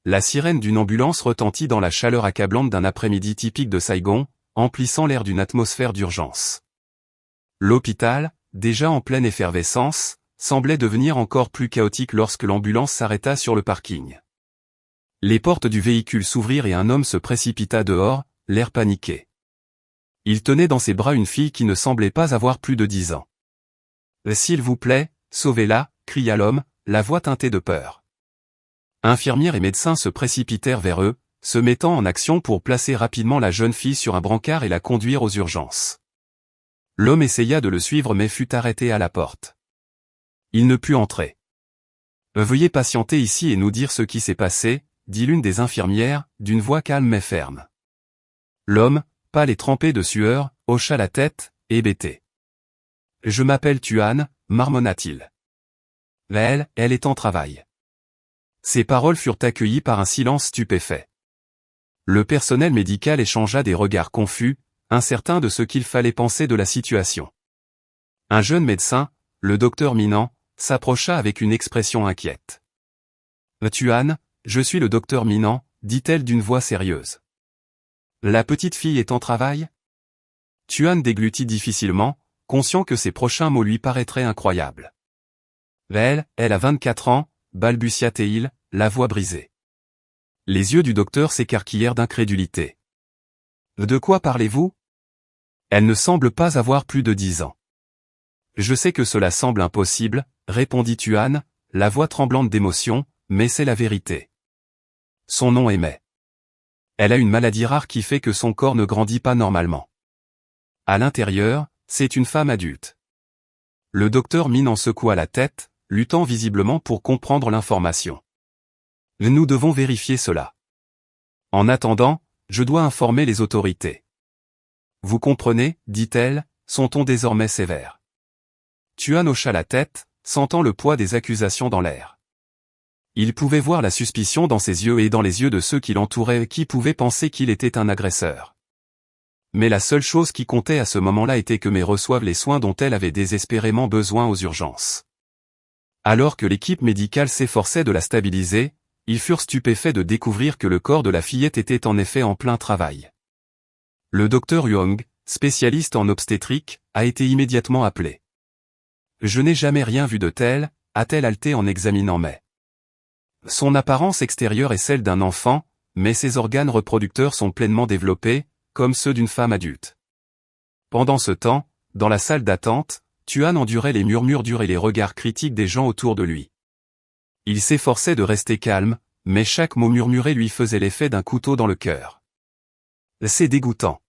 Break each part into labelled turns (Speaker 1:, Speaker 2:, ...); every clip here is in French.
Speaker 1: la sirène d'une ambulance retentit dans la chaleur accablante d'un après-midi typique de Saigon, emplissant l'air d'une atmosphère d'urgence. L'hôpital, déjà en pleine effervescence, semblait devenir encore plus chaotique lorsque l'ambulance s'arrêta sur le parking. Les portes du véhicule s'ouvrirent et un homme se précipita dehors, l'air paniqué. Il tenait dans ses bras une fille qui ne semblait pas avoir plus de 10 ans. « S'il vous plaît, sauvez-la » cria l'homme, la voix teintée de peur. Infirmières et médecins se précipitèrent vers eux, se mettant en action pour placer rapidement la jeune fille sur un brancard et la conduire aux urgences. L'homme essaya de le suivre mais fut arrêté à la porte. Il ne put entrer. « Veuillez patienter ici et nous dire ce qui s'est passé » dit l'une des infirmières, d'une voix calme mais ferme. L'homme, pâle et trempé de sueur, hocha la tête, hébété. « Je m'appelle Tuan, marmonna-t-il. Elle est en travail. » Ces paroles furent accueillies par un silence stupéfait. Le personnel médical échangea des regards confus, incertain de ce qu'il fallait penser de la situation. Un jeune médecin, le docteur Minnan, s'approcha avec une expression inquiète. « Tuan, je suis le docteur Minnan, dit-elle d'une voix sérieuse. La petite fille est en travail ? Tuan déglutit difficilement, conscient que ses prochains mots lui paraîtraient incroyables. Elle a 24 ans, balbutia-t-il, la voix brisée. Les yeux du docteur s'écarquillèrent d'incrédulité. De quoi parlez-vous ? Elle ne semble pas avoir plus de 10 ans. Je sais que cela semble impossible, répondit Tuan, la voix tremblante d'émotion, mais c'est la vérité. Son nom est May. Elle a une maladie rare qui fait que son corps ne grandit pas normalement. À l'intérieur, c'est une femme adulte. Le docteur Min en secoua la tête, luttant visiblement pour comprendre l'information. Nous devons vérifier cela. En attendant, je dois informer les autorités. Vous comprenez, dit-elle, son ton désormais sévère. Tuan hocha la tête, sentant le poids des accusations dans l'air. Il pouvait voir la suspicion dans ses yeux et dans les yeux de ceux qui l'entouraient et qui pouvaient penser qu'il était un agresseur. Mais la seule chose qui comptait à ce moment-là était que May reçoive les soins dont elle avait désespérément besoin aux urgences. Alors que l'équipe médicale s'efforçait de la stabiliser, ils furent stupéfaits de découvrir que le corps de la fillette était en effet en plein travail. Le docteur Young, spécialiste en obstétrique, a été immédiatement appelé. « Je n'ai jamais rien vu de tel », a-t-elle haleté en examinant May. Son apparence extérieure est celle d'un enfant, mais ses organes reproducteurs sont pleinement développés, comme ceux d'une femme adulte. Pendant ce temps, dans la salle d'attente, Tuan endurait les murmures durs et les regards critiques des gens autour de lui. Il s'efforçait de rester calme, mais chaque mot murmuré lui faisait l'effet d'un couteau dans le cœur. C'est dégoûtant.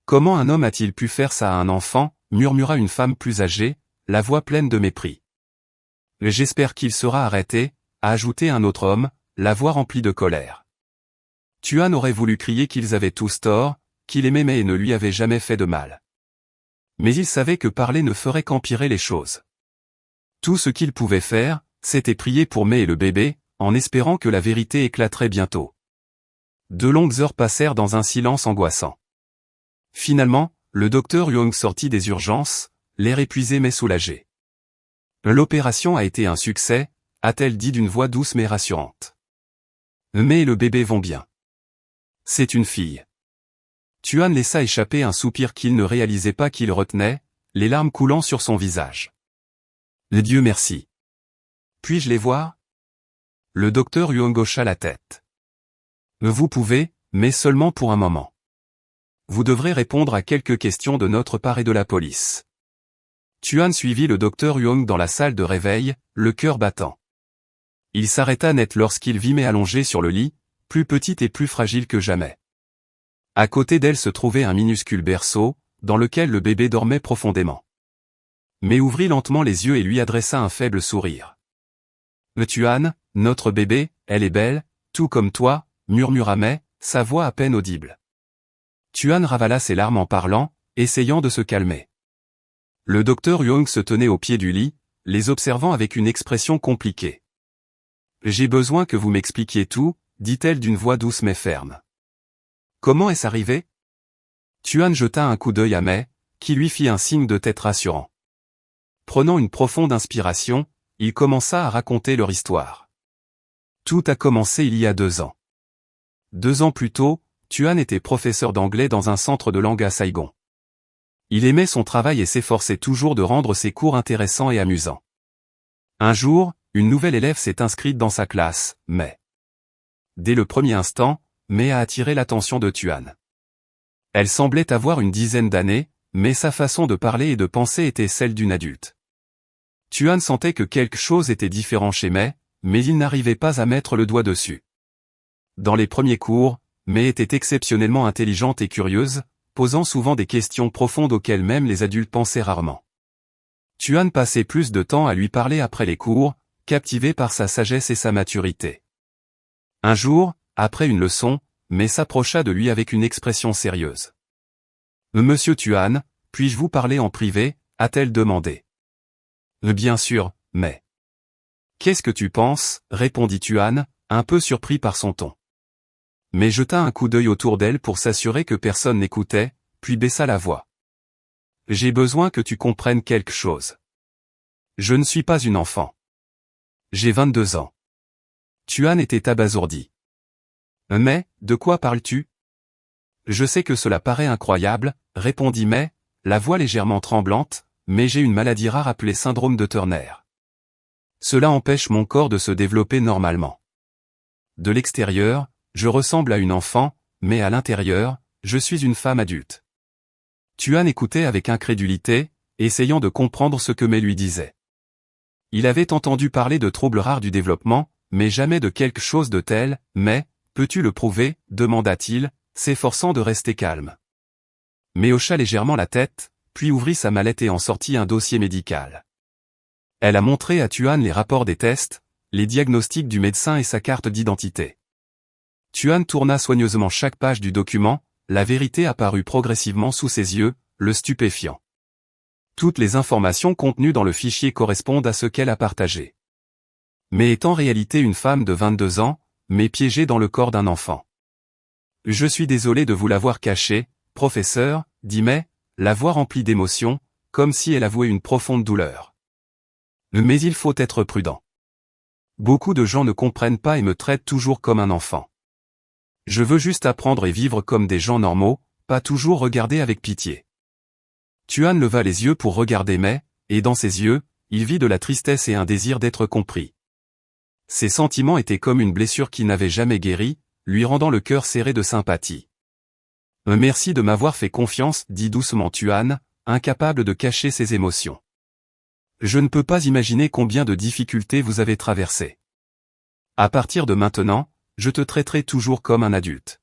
Speaker 1: Comment un homme a-t-il pu faire ça à un enfant, murmura une femme plus âgée, la voix pleine de mépris. J'espère qu'il sera arrêté, a ajouté un autre homme, la voix remplie de colère. Tuan aurait voulu crier qu'ils avaient tous tort, qu'il aimait May et ne lui avait jamais fait de mal. Mais il savait que parler ne ferait qu'empirer les choses. Tout ce qu'il pouvait faire, c'était prier pour May et le bébé, en espérant que la vérité éclaterait bientôt. 2 longues heures passèrent dans un silence angoissant. Finalement, le docteur Young sortit des urgences, l'air épuisé mais soulagé. L'opération a été un succès, a-t-elle dit d'une voix douce mais rassurante. May et le bébé vont bien. C'est une fille. Tuan laissa échapper un soupir qu'il ne réalisait pas qu'il retenait, les larmes coulant sur son visage. Dieu merci. Puis-je les voir ? Le docteur Young hocha la tête. Vous pouvez, mais seulement pour un moment. Vous devrez répondre à quelques questions de notre part et de la police. Tuan suivit le docteur Young dans la salle de réveil, le cœur battant. Il s'arrêta net lorsqu'il vit May allongée sur le lit, plus petite et plus fragile que jamais. À côté d'elle se trouvait un minuscule berceau, dans lequel le bébé dormait profondément. May ouvrit lentement les yeux et lui adressa un faible sourire. Tuan, notre bébé, elle est belle, tout comme toi, murmura May, sa voix à peine audible. Tuan ravala ses larmes en parlant, essayant de se calmer. Le docteur Young se tenait au pied du lit, les observant avec une expression compliquée. J'ai besoin que vous m'expliquiez tout, dit-elle d'une voix douce mais ferme. Comment est-ce arrivé ? Tuan jeta un coup d'œil à May, qui lui fit un signe de tête rassurant. Prenant une profonde inspiration, il commença à raconter leur histoire. Tout a commencé il y a 2 ans. 2 ans plus tôt, Tuan était professeur d'anglais dans un centre de langue à Saigon. Il aimait son travail et s'efforçait toujours de rendre ses cours intéressants et amusants. Un jour, une nouvelle élève s'est inscrite dans sa classe, Mai. Dès le premier instant, Mai a attiré l'attention de Tuan. Elle semblait avoir une dizaine d'années, mais sa façon de parler et de penser était celle d'une adulte. Tuan sentait que quelque chose était différent chez Mai, mais il n'arrivait pas à mettre le doigt dessus. Dans les premiers cours, Mai était exceptionnellement intelligente et curieuse, posant souvent des questions profondes auxquelles même les adultes pensaient rarement. Tuan passait plus de temps à lui parler après les cours, captivé par sa sagesse et sa maturité. Un jour, après une leçon, Mai s'approcha de lui avec une expression sérieuse. « Monsieur Tuan, puis-je vous parler en privé ?» a-t-elle demandé. « Bien sûr, mais... »« Qu'est-ce que tu penses ?» répondit Tuan, un peu surpris par son ton. Mais jeta un coup d'œil autour d'elle pour s'assurer que personne n'écoutait, puis baissa la voix. « J'ai besoin que tu comprennes quelque chose. Je ne suis pas une enfant. J'ai 22 ans. » Tuan était abasourdi. « Mais, de quoi parles-tu ?»« Je sais que cela paraît incroyable, » répondit Mai, la voix légèrement tremblante, « mais j'ai une maladie rare appelée syndrome de Turner. Cela empêche mon corps de se développer normalement. De l'extérieur, je ressemble à une enfant, mais à l'intérieur, je suis une femme adulte. » Tuan écoutait avec incrédulité, essayant de comprendre ce que Mai lui disait. Il avait entendu parler de troubles rares du développement, mais jamais de quelque chose de tel. « Mais, peux-tu le prouver ?» demanda-t-il, s'efforçant de rester calme. Mai hocha légèrement la tête, puis ouvrit sa mallette et en sortit un dossier médical. Elle a montré à Tuan les rapports des tests, les diagnostics du médecin et sa carte d'identité. Tuan tourna soigneusement chaque page du document, la vérité apparut progressivement sous ses yeux, le stupéfiant. Toutes les informations contenues dans le fichier correspondent à ce qu'elle a partagé. Mais est en réalité une femme de 22 ans, mais piégée dans le corps d'un enfant. « Je suis désolé de vous l'avoir caché, professeur, » dit Mai, la voix remplie d'émotion, comme si elle avouait une profonde douleur. « Mais il faut être prudent. Beaucoup de gens ne comprennent pas et me traitent toujours comme un enfant. Je veux juste apprendre et vivre comme des gens normaux, pas toujours regarder avec pitié. » Tuan leva les yeux pour regarder Mai, et dans ses yeux, il vit de la tristesse et un désir d'être compris. Ses sentiments étaient comme une blessure qui n'avait jamais guéri, lui rendant le cœur serré de sympathie. « Merci de m'avoir fait confiance, » dit doucement Tuan, incapable de cacher ses émotions. « Je ne peux pas imaginer combien de difficultés vous avez traversées. À partir de maintenant, je te traiterai toujours comme un adulte. »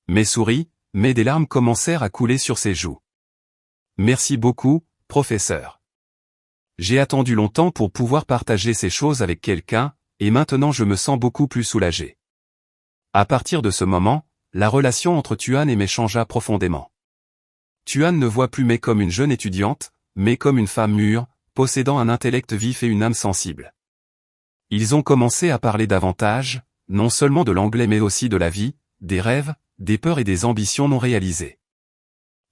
Speaker 1: Mai sourit, mais des larmes commencèrent à couler sur ses joues. « Merci beaucoup, professeur. J'ai attendu longtemps pour pouvoir partager ces choses avec quelqu'un, et maintenant je me sens beaucoup plus soulagé. » À partir de ce moment, la relation entre Tuan et Mai changea profondément. Tuan ne voit plus Mai comme une jeune étudiante, mais comme une femme mûre, possédant un intellect vif et une âme sensible. Ils ont commencé à parler davantage, non seulement de l'anglais mais aussi de la vie, des rêves, des peurs et des ambitions non réalisées.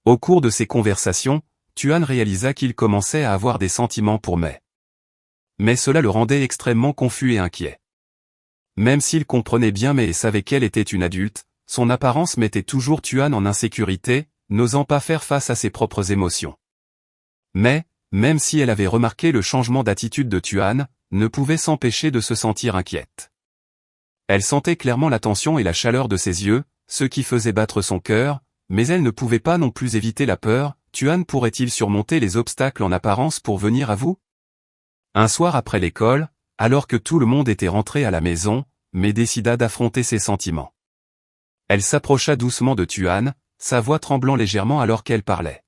Speaker 1: Au cours de ces conversations, Tuan réalisa qu'il commençait à avoir des sentiments pour Mai. Mais cela le rendait extrêmement confus et inquiet. Même s'il comprenait bien Mai et savait qu'elle était une adulte, son apparence mettait toujours Tuan en insécurité, n'osant pas faire face à ses propres émotions. Mais, même si elle avait remarqué le changement d'attitude de Tuan, ne pouvait s'empêcher de se sentir inquiète. Elle sentait clairement la tension et la chaleur de ses yeux, ce qui faisait battre son cœur, mais elle ne pouvait pas non plus éviter la peur. Tuan pourrait-il surmonter les obstacles en apparence pour venir à vous? Un soir après l'école, alors que tout le monde était rentré à la maison, Mai décida d'affronter ses sentiments. Elle s'approcha doucement de Tuan, sa voix tremblant légèrement alors qu'elle parlait.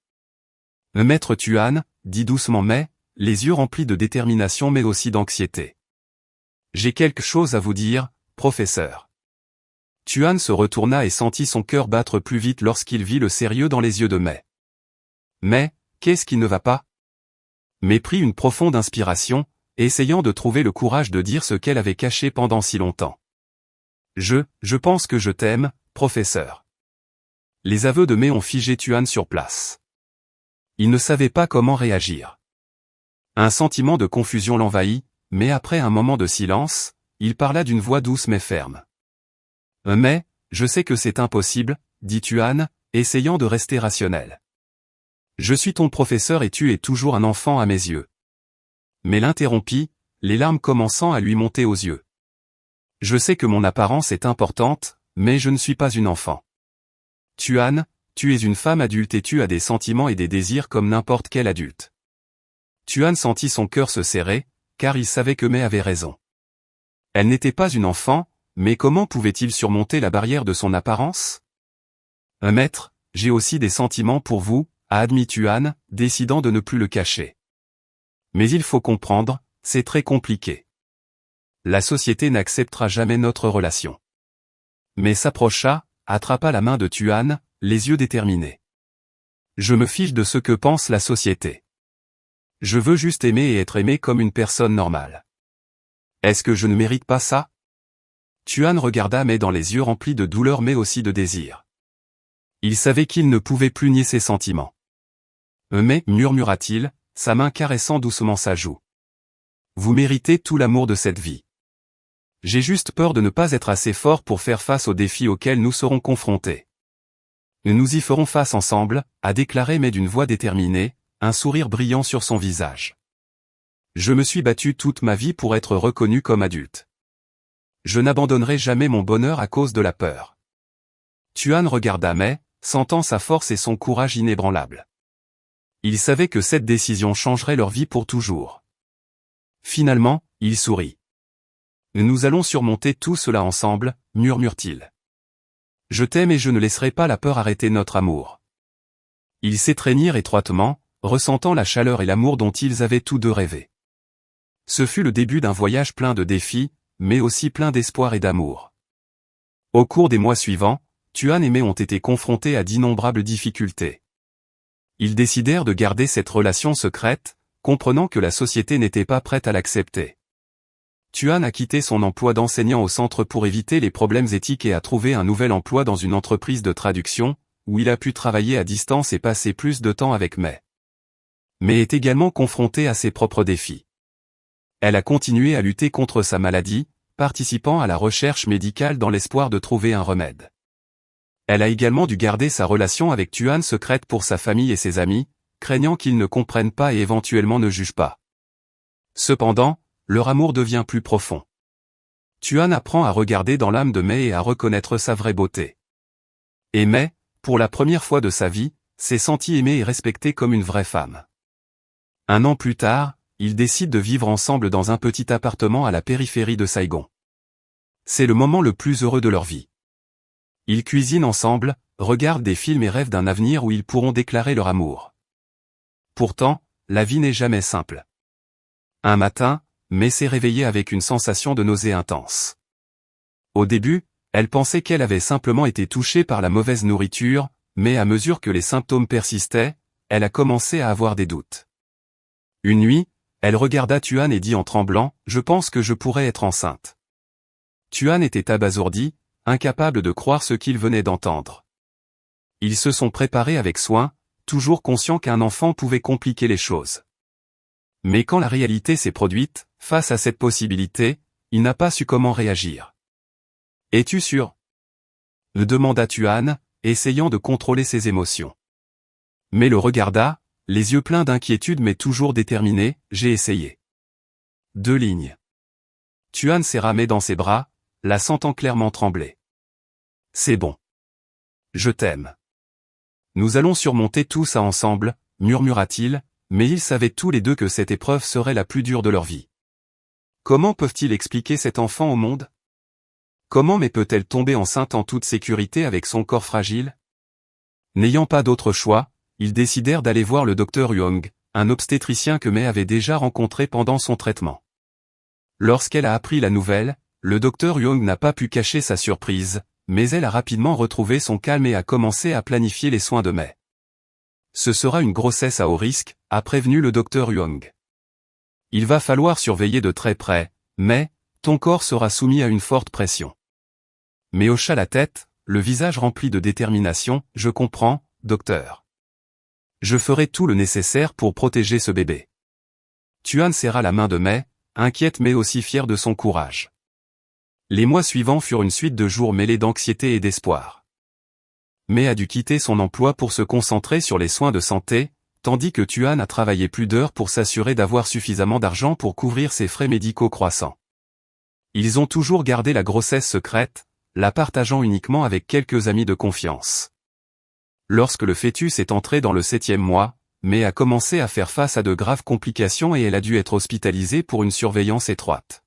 Speaker 1: « Maître Tuan, » dit doucement Mai, les yeux remplis de détermination mais aussi d'anxiété. « J'ai quelque chose à vous dire, professeur. » Tuan se retourna et sentit son cœur battre plus vite lorsqu'il vit le sérieux dans les yeux de Mai. « Mais, qu'est-ce qui ne va pas ?» Mai prit une profonde inspiration, essayant de trouver le courage de dire ce qu'elle avait caché pendant si longtemps. « Je pense que je t'aime, professeur. » Les aveux de Mai ont figé Tuan sur place. Il ne savait pas comment réagir. Un sentiment de confusion l'envahit, mais après un moment de silence, il parla d'une voix douce mais ferme. Mais, je sais que c'est impossible, dit Tuan, essayant de rester rationnel. Je suis ton professeur et tu es toujours un enfant à mes yeux. Mais l'interrompit, les larmes commençant à lui monter aux yeux. Je sais que mon apparence est importante, mais je ne suis pas une enfant. Tuan, tu es une femme adulte et tu as des sentiments et des désirs comme n'importe quel adulte. Tuan sentit son cœur se serrer, car il savait que Mai avait raison. Elle n'était pas une enfant, mais comment pouvait-il surmonter la barrière de son apparence? Maître, j'ai aussi des sentiments pour vous, a admis Tuan, décidant de ne plus le cacher. Mais il faut comprendre, c'est très compliqué. La société n'acceptera jamais notre relation. Mais s'approcha, attrapa la main de Tuan, les yeux déterminés. Je me fiche de ce que pense la société. Je veux juste aimer et être aimé comme une personne normale. Est-ce que je ne mérite pas ça? Tuan regarda Mai dans les yeux remplis de douleur mais aussi de désir. Il savait qu'il ne pouvait plus nier ses sentiments. Mais, murmura-t-il, sa main caressant doucement sa joue. Vous méritez tout l'amour de cette vie. J'ai juste peur de ne pas être assez fort pour faire face aux défis auxquels nous serons confrontés. Nous y ferons face ensemble, a déclaré Mai d'une voix déterminée, un sourire brillant sur son visage. Je me suis battu toute ma vie pour être reconnu comme adulte. Je n'abandonnerai jamais mon bonheur à cause de la peur. Tuan regarda Mai, sentant sa force et son courage inébranlables. Il savait que cette décision changerait leur vie pour toujours. Finalement, il sourit. Nous allons surmonter tout cela ensemble, murmure-t-il. Je t'aime et je ne laisserai pas la peur arrêter notre amour. Ils s'étreignirent étroitement, ressentant la chaleur et l'amour dont ils avaient tous deux rêvé. Ce fut le début d'un voyage plein de défis, mais aussi plein d'espoir et d'amour. Au cours des mois suivants, Tuan et Mai ont été confrontés à d'innombrables difficultés. Ils décidèrent de garder cette relation secrète, comprenant que la société n'était pas prête à l'accepter. Tuan a quitté son emploi d'enseignant au centre pour éviter les problèmes éthiques et a trouvé un nouvel emploi dans une entreprise de traduction, où il a pu travailler à distance et passer plus de temps avec Mai. Mais est également confrontée à ses propres défis. Elle a continué à lutter contre sa maladie, participant à la recherche médicale dans l'espoir de trouver un remède. Elle a également dû garder sa relation avec Tuan secrète pour sa famille et ses amis, craignant qu'ils ne comprennent pas et éventuellement ne jugent pas. Cependant, leur amour devient plus profond. Tuan apprend à regarder dans l'âme de Mai et à reconnaître sa vraie beauté. Et Mai, pour la première fois de sa vie, s'est sentie aimée et respectée comme une vraie femme. Un an plus tard, ils décident de vivre ensemble dans un petit appartement à la périphérie de Saigon. C'est le moment le plus heureux de leur vie. Ils cuisinent ensemble, regardent des films et rêvent d'un avenir où ils pourront déclarer leur amour. Pourtant, la vie n'est jamais simple. Un matin, Mai s'est réveillée avec une sensation de nausée intense. Au début, elle pensait qu'elle avait simplement été touchée par la mauvaise nourriture, mais à mesure que les symptômes persistaient, elle a commencé à avoir des doutes. Une nuit, elle regarda Tuan et dit en tremblant, « Je pense que je pourrais être enceinte. » Tuan était abasourdi, incapable de croire ce qu'il venait d'entendre. Ils se sont préparés avec soin, toujours conscients qu'un enfant pouvait compliquer les choses. Mais quand la réalité s'est produite, face à cette possibilité, il n'a pas su comment réagir. « Es-tu sûr ?» demanda Tuan, essayant de contrôler ses émotions. Mais le regarda, les yeux pleins d'inquiétude mais toujours déterminé, « J'ai essayé. » 2 lignes. Tuan serra Mai dans ses bras, la sentant clairement trembler. « C'est bon. Je t'aime. Nous allons surmonter tout ça ensemble, » murmura-t-il, mais ils savaient tous les deux que cette épreuve serait la plus dure de leur vie. Comment peuvent-ils expliquer cet enfant au monde? Comment Mai peut-elle tomber enceinte en toute sécurité avec son corps fragile? N'ayant pas d'autre choix, ils décidèrent d'aller voir le docteur Huang, un obstétricien que Mai avait déjà rencontré pendant son traitement. Lorsqu'elle a appris la nouvelle, le docteur Huang n'a pas pu cacher sa surprise, mais elle a rapidement retrouvé son calme et a commencé à planifier les soins de Mai. Ce sera une grossesse à haut risque, a prévenu le docteur Huang. Il va falloir surveiller de très près, mais ton corps sera soumis à une forte pression. Mai hocha la tête, le visage rempli de détermination, « Je comprends, docteur. Je ferai tout le nécessaire pour protéger ce bébé. » Tuan serra la main de Mai, inquiète mais aussi fière de son courage. Les mois suivants furent une suite de jours mêlés d'anxiété et d'espoir. May a dû quitter son emploi pour se concentrer sur les soins de santé, tandis que Tuan a travaillé plus d'heures pour s'assurer d'avoir suffisamment d'argent pour couvrir ses frais médicaux croissants. Ils ont toujours gardé la grossesse secrète, la partageant uniquement avec quelques amis de confiance. Lorsque le fœtus est entré dans le 7e mois, May a commencé à faire face à de graves complications et elle a dû être hospitalisée pour une surveillance étroite.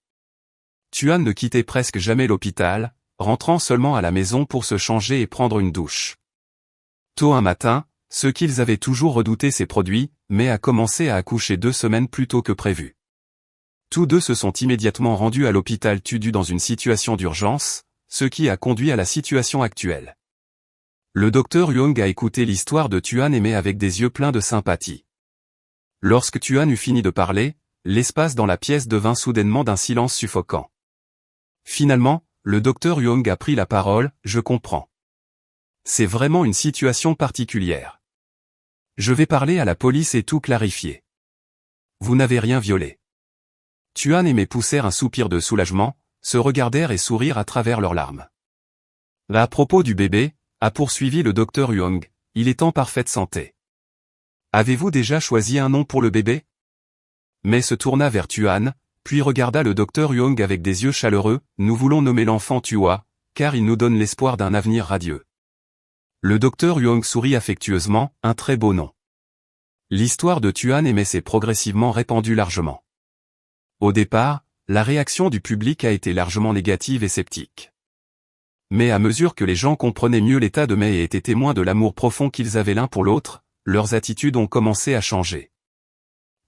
Speaker 1: Tuan ne quittait presque jamais l'hôpital, rentrant seulement à la maison pour se changer et prendre une douche. Tôt un matin, ce qu'ils avaient toujours redouté s'est produit, May a commencé à accoucher 2 semaines plus tôt que prévu. Tous deux se sont immédiatement rendus à l'hôpital Tudu dans une situation d'urgence, ce qui a conduit à la situation actuelle. Le docteur Young a écouté l'histoire de Tuan et May avec des yeux pleins de sympathie. Lorsque Tuan eut fini de parler, l'espace dans la pièce devint soudainement d'un silence suffocant. Finalement, le docteur Young a pris la parole, « Je comprends. C'est vraiment une situation particulière. Je vais parler à la police et tout clarifier. Vous n'avez rien violé. » Tuan et May poussèrent un soupir de soulagement, se regardèrent et sourirent à travers leurs larmes. À propos du bébé, a poursuivi le docteur Young, il est en parfaite santé. Avez-vous déjà choisi un nom pour le bébé? May se tourna vers Tuan, puis regarda le docteur Young avec des yeux chaleureux, nous voulons nommer l'enfant Tua, car il nous donne l'espoir d'un avenir radieux. Le docteur Young sourit affectueusement, un très beau nom. L'histoire de Tuan et May s'est progressivement répandue largement. Au départ, la réaction du public a été largement négative et sceptique. Mais à mesure que les gens comprenaient mieux l'état de May et étaient témoins de l'amour profond qu'ils avaient l'un pour l'autre, leurs attitudes ont commencé à changer.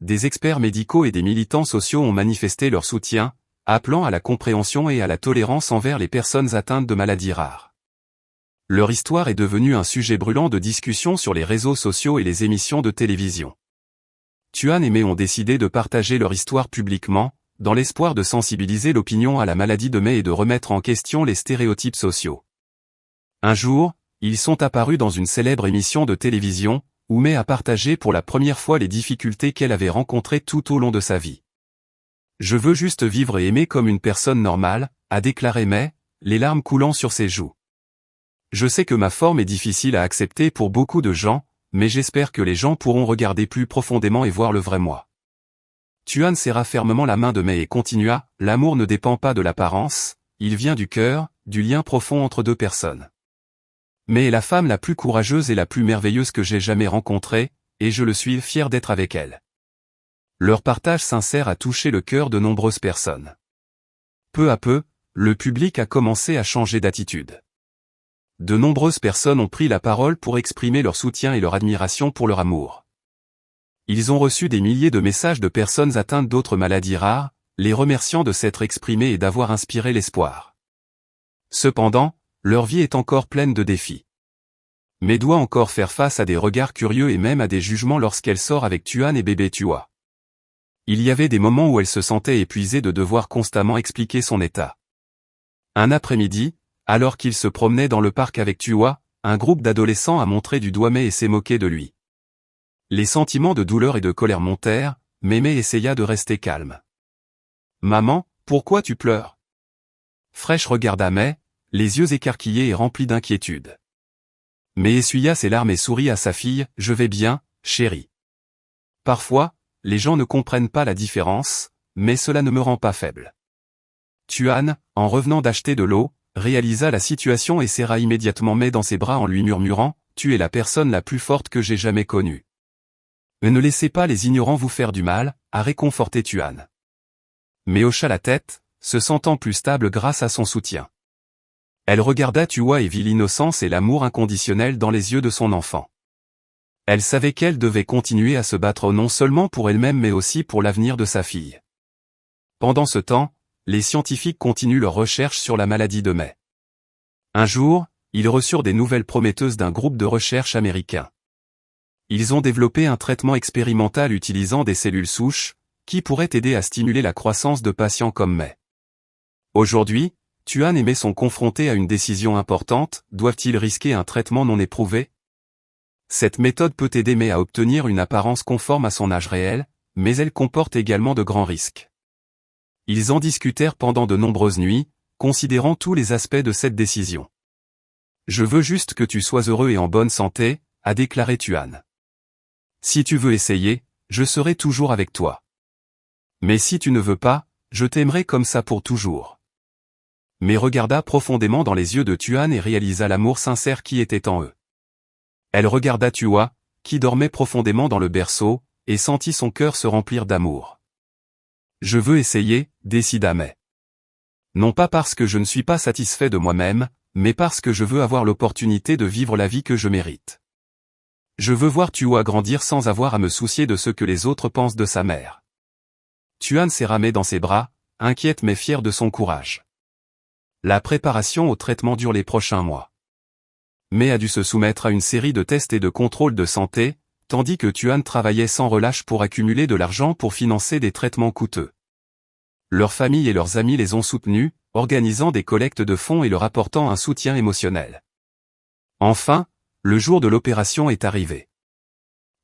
Speaker 1: Des experts médicaux et des militants sociaux ont manifesté leur soutien, appelant à la compréhension et à la tolérance envers les personnes atteintes de maladies rares. Leur histoire est devenue un sujet brûlant de discussion sur les réseaux sociaux et les émissions de télévision. Tuan et May ont décidé de partager leur histoire publiquement, dans l'espoir de sensibiliser l'opinion à la maladie de May et de remettre en question les stéréotypes sociaux. Un jour, ils sont apparus dans une célèbre émission de télévision, où May a partagé pour la première fois les difficultés qu'elle avait rencontrées tout au long de sa vie. « Je veux juste vivre et aimer comme une personne normale », a déclaré May, les larmes coulant sur ses joues. « Je sais que ma forme est difficile à accepter pour beaucoup de gens, mais j'espère que les gens pourront regarder plus profondément et voir le vrai moi. » Tuan serra fermement la main de May et continua, « L'amour ne dépend pas de l'apparence, il vient du cœur, du lien profond entre deux personnes. May est la femme la plus courageuse et la plus merveilleuse que j'ai jamais rencontrée, et je le suis fier d'être avec elle. » Leur partage sincère a touché le cœur de nombreuses personnes. Peu à peu, le public a commencé à changer d'attitude. De nombreuses personnes ont pris la parole pour exprimer leur soutien et leur admiration pour leur amour. Ils ont reçu des milliers de messages de personnes atteintes d'autres maladies rares, les remerciant de s'être exprimées et d'avoir inspiré l'espoir. Cependant, leur vie est encore pleine de défis. May doit encore faire face à des regards curieux et même à des jugements lorsqu'elle sort avec Tuan et bébé Tua. Il y avait des moments où elle se sentait épuisée de devoir constamment expliquer son état. Un après-midi, alors qu'il se promenait dans le parc avec Tua, un groupe d'adolescents a montré du doigt May et s'est moqué de lui. Les sentiments de douleur et de colère montèrent, mais May essaya de rester calme. « Maman, pourquoi tu pleures ?» Fresh regarda May, les yeux écarquillés et remplis d'inquiétude. May essuya ses larmes et sourit à sa fille, « Je vais bien, chérie. Parfois, les gens ne comprennent pas la différence, mais cela ne me rend pas faible. » Tuan, en revenant d'acheter de l'eau, réalisa la situation et serra immédiatement May dans ses bras en lui murmurant, « Tu es la personne la plus forte que j'ai jamais connue. » Ne laissez pas les ignorants vous faire du mal, a réconforté Tuan. May hocha la tête, se sentant plus stable grâce à son soutien. Elle regarda Tua et vit l'innocence et l'amour inconditionnel dans les yeux de son enfant. Elle savait qu'elle devait continuer à se battre non seulement pour elle-même mais aussi pour l'avenir de sa fille. Pendant ce temps, les scientifiques continuent leurs recherches sur la maladie de May. Un jour, ils reçurent des nouvelles prometteuses d'un groupe de recherche américain. Ils ont développé un traitement expérimental utilisant des cellules souches, qui pourrait aider à stimuler la croissance de patients comme May. Aujourd'hui, Tuan et May sont confrontés à une décision importante, doivent-ils risquer un traitement non éprouvé? Cette méthode peut aider May à obtenir une apparence conforme à son âge réel, mais elle comporte également de grands risques. Ils en discutèrent pendant de nombreuses nuits, considérant tous les aspects de cette décision. Je veux juste que tu sois heureux et en bonne santé, a déclaré Tuan. Si tu veux essayer, je serai toujours avec toi. Mais si tu ne veux pas, je t'aimerai comme ça pour toujours. Mais regarda profondément dans les yeux de Tuan et réalisa l'amour sincère qui était en eux. Elle regarda Tua, qui dormait profondément dans le berceau, et sentit son cœur se remplir d'amour. Je veux essayer, décida Mai. Non pas parce que je ne suis pas satisfait de moi-même, mais parce que je veux avoir l'opportunité de vivre la vie que je mérite. Je veux voir Tua grandir sans avoir à me soucier de ce que les autres pensent de sa mère. Tuan serra Mai dans ses bras, inquiète mais fière de son courage. La préparation au traitement dure les prochains mois. Mai a dû se soumettre à une série de tests et de contrôles de santé, tandis que Tuan travaillait sans relâche pour accumuler de l'argent pour financer des traitements coûteux. Leur famille et leurs amis les ont soutenus, organisant des collectes de fonds et leur apportant un soutien émotionnel. Enfin, le jour de l'opération est arrivé.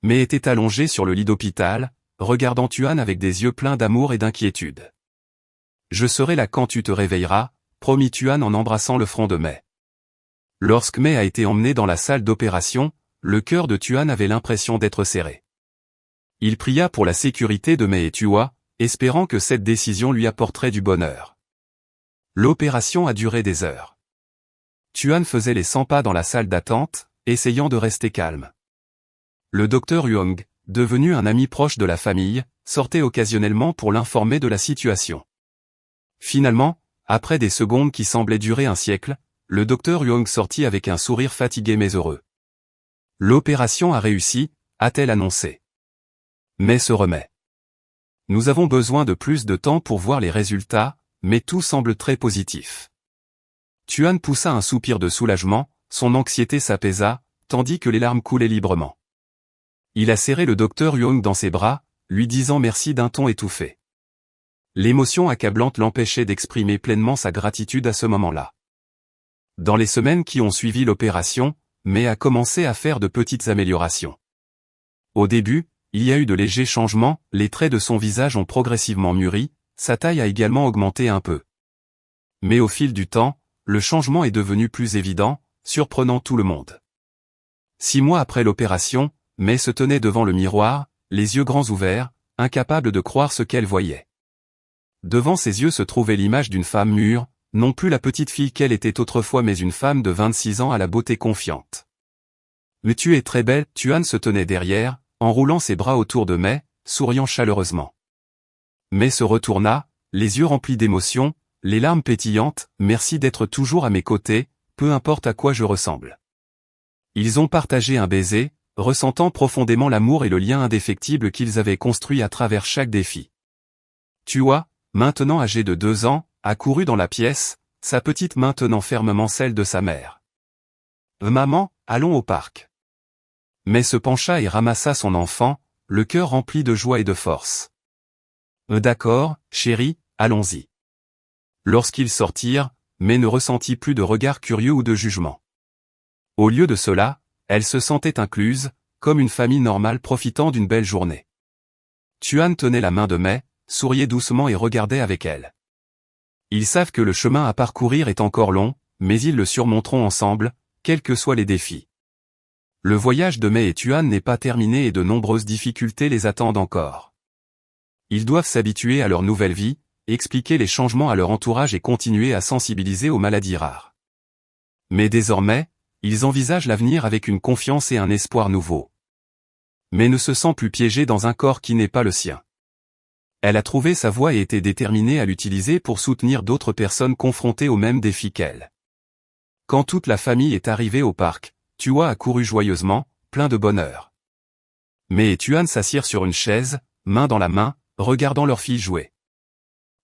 Speaker 1: Mai était allongée sur le lit d'hôpital, regardant Tuan avec des yeux pleins d'amour et d'inquiétude. Je serai là quand tu te réveilleras, promit Tuan en embrassant le front de Mai. Lorsque Mai a été emmenée dans la salle d'opération, le cœur de Tuan avait l'impression d'être serré. Il pria pour la sécurité de Mai et Tua, espérant que cette décision lui apporterait du bonheur. L'opération a duré des heures. Tuan faisait les 100 pas dans la salle d'attente, essayant de rester calme. Le docteur Huang, devenu un ami proche de la famille, sortait occasionnellement pour l'informer de la situation. Finalement, après des secondes qui semblaient durer un siècle, le docteur Huang sortit avec un sourire fatigué mais heureux. L'opération a réussi, a-t-elle annoncé. Mais se remet. Nous avons besoin de plus de temps pour voir les résultats, mais tout semble très positif. Tuan poussa un soupir de soulagement, son anxiété s'apaisa, tandis que les larmes coulaient librement. Il a serré le docteur Huang dans ses bras, lui disant merci d'un ton étouffé. L'émotion accablante l'empêchait d'exprimer pleinement sa gratitude à ce moment-là. Dans les semaines qui ont suivi l'opération, Mai a commencé à faire de petites améliorations. Au début, il y a eu de légers changements, les traits de son visage ont progressivement mûri, sa taille a également augmenté un peu. Mais au fil du temps, le changement est devenu plus évident, surprenant tout le monde. 6 mois après l'opération, Mai se tenait devant le miroir, les yeux grands ouverts, incapable de croire ce qu'elle voyait. Devant ses yeux se trouvait l'image d'une femme mûre, non plus la petite fille qu'elle était autrefois mais une femme de 26 ans à la beauté confiante. Mais tu es très belle, Tuan se tenait derrière, enroulant ses bras autour de Mai, souriant chaleureusement. Mai se retourna, les yeux remplis d'émotion, les larmes pétillantes, merci d'être toujours à mes côtés, peu importe à quoi je ressemble. Ils ont partagé un baiser, ressentant profondément l'amour et le lien indéfectible qu'ils avaient construit à travers chaque défi. Tua, maintenant âgé de 2 ans, a couru dans la pièce, sa petite main tenant fermement celle de sa mère. Maman, allons au parc. Mai se pencha et ramassa son enfant, le cœur rempli de joie et de force. D'accord, chérie, allons-y. Lorsqu'ils sortirent, Mai ne ressentit plus de regard curieux ou de jugement. Au lieu de cela, elle se sentait incluse, comme une famille normale profitant d'une belle journée. Tuan tenait la main de Mai, souriait doucement et regardait avec elle. Ils savent que le chemin à parcourir est encore long, mais ils le surmonteront ensemble, quels que soient les défis. Le voyage de Mai et Tuan n'est pas terminé et de nombreuses difficultés les attendent encore. Ils doivent s'habituer à leur nouvelle vie, expliquer les changements à leur entourage et continuer à sensibiliser aux maladies rares. Mais désormais, ils envisagent l'avenir avec une confiance et un espoir nouveau. Mais ne se sent plus piégé dans un corps qui n'est pas le sien. Elle a trouvé sa voie et était déterminée à l'utiliser pour soutenir d'autres personnes confrontées aux mêmes défis qu'elle. Quand toute la famille est arrivée au parc, Tua a couru joyeusement, plein de bonheur. Mai et Tuan s'assirent sur une chaise, main dans la main, regardant leur fille jouer.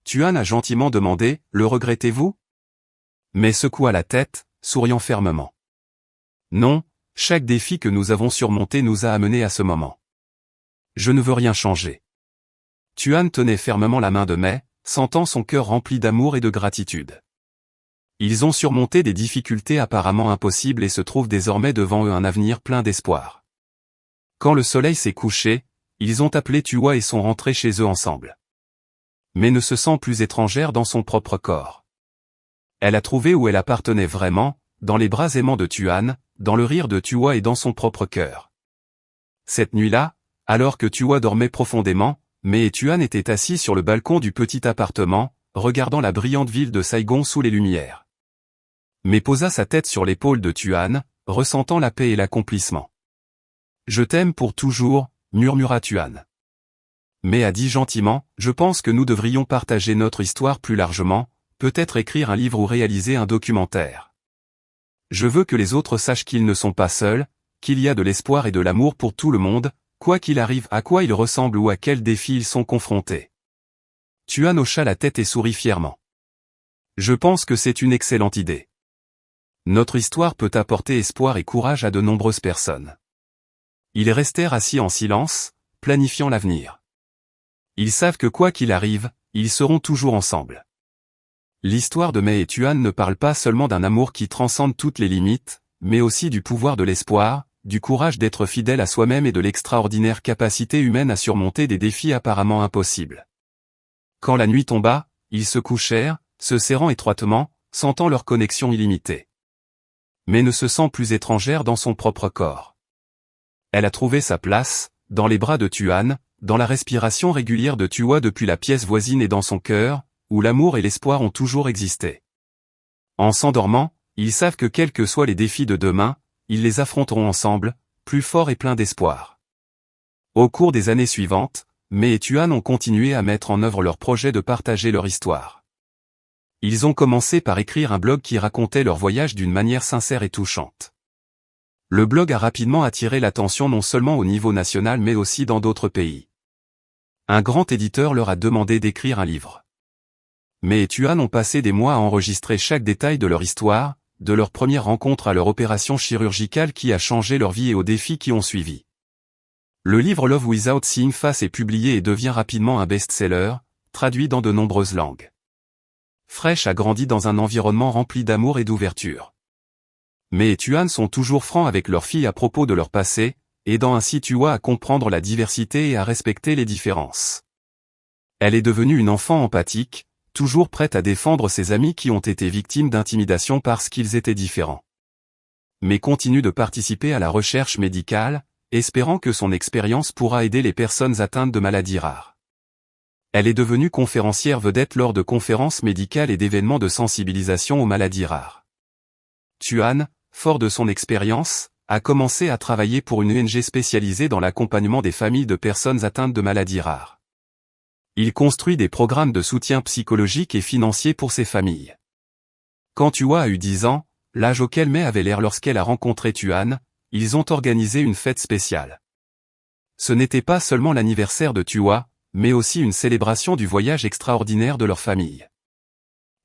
Speaker 1: Tuan a gentiment demandé, le regrettez-vous? Mai secoua la tête, souriant fermement. Non, chaque défi que nous avons surmonté nous a amenés à ce moment. Je ne veux rien changer. Tuan tenait fermement la main de Mai, sentant son cœur rempli d'amour et de gratitude. Ils ont surmonté des difficultés apparemment impossibles et se trouvent désormais devant eux un avenir plein d'espoir. Quand le soleil s'est couché, ils ont appelé Tua et sont rentrés chez eux ensemble. Mais ne se sent plus étrangère dans son propre corps. Elle a trouvé où elle appartenait vraiment, dans les bras aimants de Tuan, dans le rire de Tuwa et dans son propre cœur. Cette nuit-là, alors que Tuwa dormait profondément, Mai et Tuan étaient assis sur le balcon du petit appartement, regardant la brillante ville de Saigon sous les lumières. Mai posa sa tête sur l'épaule de Tuan, ressentant la paix et l'accomplissement. « Je t'aime pour toujours », murmura Tuan. Mai a dit gentiment, « Je pense que nous devrions partager notre histoire plus largement, peut-être écrire un livre ou réaliser un documentaire. Je veux que les autres sachent qu'ils ne sont pas seuls, qu'il y a de l'espoir et de l'amour pour tout le monde, quoi qu'il arrive, à quoi ils ressemblent ou à quels défis ils sont confrontés. » Tuan hocha la tête et sourit fièrement. « Je pense que c'est une excellente idée. Notre histoire peut apporter espoir et courage à de nombreuses personnes. » Ils restèrent assis en silence, planifiant l'avenir. Ils savent que quoi qu'il arrive, ils seront toujours ensemble. L'histoire de Mai et Tuan ne parle pas seulement d'un amour qui transcende toutes les limites, mais aussi du pouvoir de l'espoir, du courage d'être fidèle à soi-même et de l'extraordinaire capacité humaine à surmonter des défis apparemment impossibles. Quand la nuit tomba, ils se couchèrent, se serrant étroitement, sentant leur connexion illimitée. Mais ne se sent plus étrangère dans son propre corps. Elle a trouvé sa place, dans les bras de Tuan, dans la respiration régulière de Tuwa depuis la pièce voisine et dans son cœur, où l'amour et l'espoir ont toujours existé. En s'endormant, ils savent que quels que soient les défis de demain, ils les affronteront ensemble, plus forts et pleins d'espoir. Au cours des années suivantes, Mai et Tuan ont continué à mettre en œuvre leur projet de partager leur histoire. Ils ont commencé par écrire un blog qui racontait leur voyage d'une manière sincère et touchante. Le blog a rapidement attiré l'attention non seulement au niveau national mais aussi dans d'autres pays. Un grand éditeur leur a demandé d'écrire un livre. Mai et Tuan ont passé des mois à enregistrer chaque détail de leur histoire, de leur première rencontre à leur opération chirurgicale qui a changé leur vie et aux défis qui ont suivi. Le livre Love Without Seeing Face est publié et devient rapidement un best-seller, traduit dans de nombreuses langues. Fresh a grandi dans un environnement rempli d'amour et d'ouverture. Mai et Tuan sont toujours francs avec leur fille à propos de leur passé, aidant ainsi Tuwa à comprendre la diversité et à respecter les différences. Elle est devenue une enfant empathique, toujours prête à défendre ses amis qui ont été victimes d'intimidation parce qu'ils étaient différents. Mais continue de participer à la recherche médicale, espérant que son expérience pourra aider les personnes atteintes de maladies rares. Elle est devenue conférencière vedette lors de conférences médicales et d'événements de sensibilisation aux maladies rares. Tuan, fort de son expérience, a commencé à travailler pour une ONG spécialisée dans l'accompagnement des familles de personnes atteintes de maladies rares. Il construit des programmes de soutien psychologique et financier pour ces familles. Quand Tuwa a eu 10 ans, l'âge auquel Mai avait l'air lorsqu'elle a rencontré Tuan, ils ont organisé une fête spéciale. Ce n'était pas seulement l'anniversaire de Tuwa, mais aussi une célébration du voyage extraordinaire de leur famille.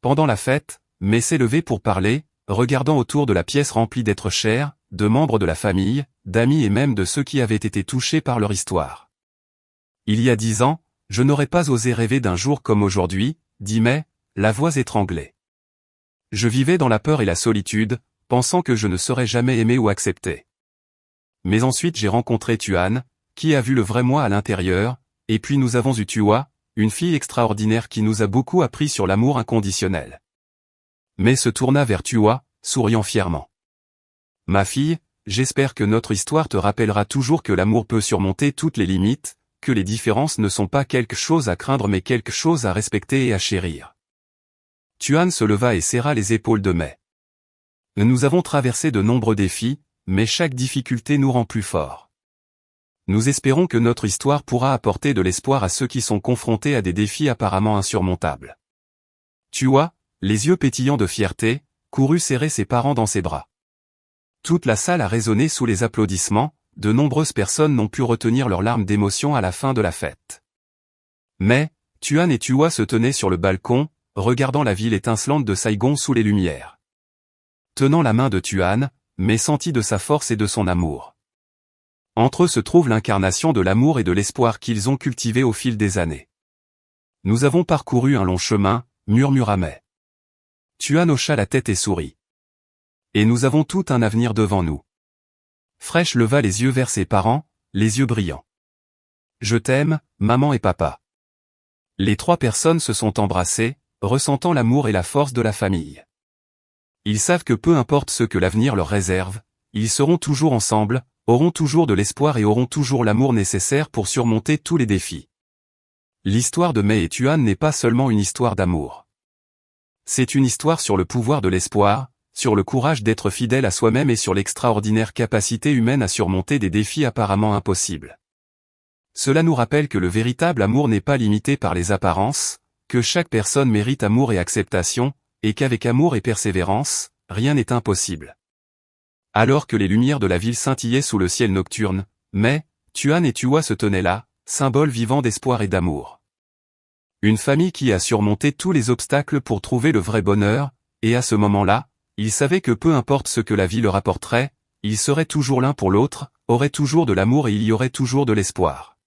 Speaker 1: Pendant la fête, Mai s'est levée pour parler, regardant autour de la pièce remplie d'êtres chers, de membres de la famille, d'amis et même de ceux qui avaient été touchés par leur histoire. Il y a 10 ans, je n'aurais pas osé rêver d'un jour comme aujourd'hui, dit Mai, la voix étranglée. Je vivais dans la peur et la solitude, pensant que je ne serais jamais aimé ou accepté. Mais ensuite j'ai rencontré Tuan, qui a vu le vrai moi à l'intérieur, et puis nous avons eu Tuwa, une fille extraordinaire qui nous a beaucoup appris sur l'amour inconditionnel. Mai se tourna vers Tuwa, souriant fièrement. Ma fille, j'espère que notre histoire te rappellera toujours que l'amour peut surmonter toutes les limites, que les différences ne sont pas quelque chose à craindre mais quelque chose à respecter et à chérir. Tuan se leva et serra les épaules de Mai. Nous avons traversé de nombreux défis, mais chaque difficulté nous rend plus forts. Nous espérons que notre histoire pourra apporter de l'espoir à ceux qui sont confrontés à des défis apparemment insurmontables. Tuwa, les yeux pétillants de fierté, courut serrer ses parents dans ses bras. Toute la salle a résonné sous les applaudissements, de nombreuses personnes n'ont pu retenir leurs larmes d'émotion à la fin de la fête. Mais, Tuan et Tuwa se tenaient sur le balcon, regardant la ville étincelante de Saigon sous les lumières. Tenant la main de Tuan, Mai sentit de sa force et de son amour. Entre eux se trouve l'incarnation de l'amour et de l'espoir qu'ils ont cultivé au fil des années. Nous avons parcouru un long chemin, murmura Mai. Tuan hocha la tête et sourit. Et nous avons tout un avenir devant nous. Fresh leva les yeux vers ses parents, les yeux brillants. Je t'aime, maman et papa. Les 3 personnes se sont embrassées, ressentant l'amour et la force de la famille. Ils savent que peu importe ce que l'avenir leur réserve, ils seront toujours ensemble, auront toujours de l'espoir et auront toujours l'amour nécessaire pour surmonter tous les défis. L'histoire de Mei et Tuan n'est pas seulement une histoire d'amour. C'est une histoire sur le pouvoir de l'espoir, sur le courage d'être fidèle à soi-même et sur l'extraordinaire capacité humaine à surmonter des défis apparemment impossibles. Cela nous rappelle que le véritable amour n'est pas limité par les apparences, que chaque personne mérite amour et acceptation, et qu'avec amour et persévérance, rien n'est impossible. Alors que les lumières de la ville scintillaient sous le ciel nocturne, Mei, Tuan et Tua se tenaient là, symboles vivants d'espoir et d'amour. Une famille qui a surmonté tous les obstacles pour trouver le vrai bonheur, et à ce moment-là, ils savaient que peu importe ce que la vie leur apporterait, ils seraient toujours l'un pour l'autre, auraient toujours de l'amour et il y aurait toujours de l'espoir.